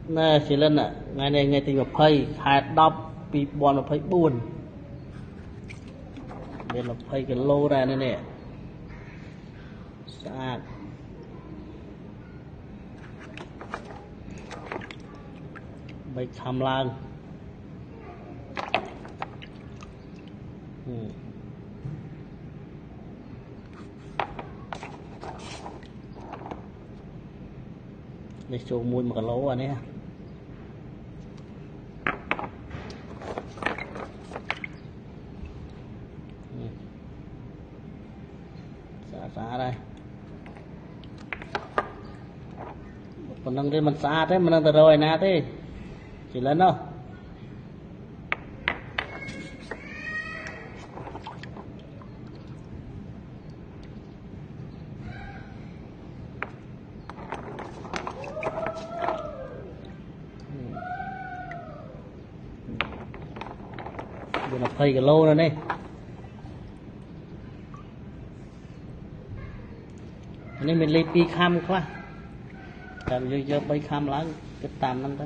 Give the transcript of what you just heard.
nè chỉ lên ạ ngày này ngày tình một phây hai đọc bị bọn một phây buồn bên một phây cái lô ra này nè sạch bây khăm lan để cho mùi một cái lỗ anh ấy xả đây còn nâng đến mình xả thế mình nâng từ rồi nè thế chỉ lên đâu bây giờ phây cái lô này đi nên mình lấy pi khăm quá làm vô bay khăm lá cái tàn năm đó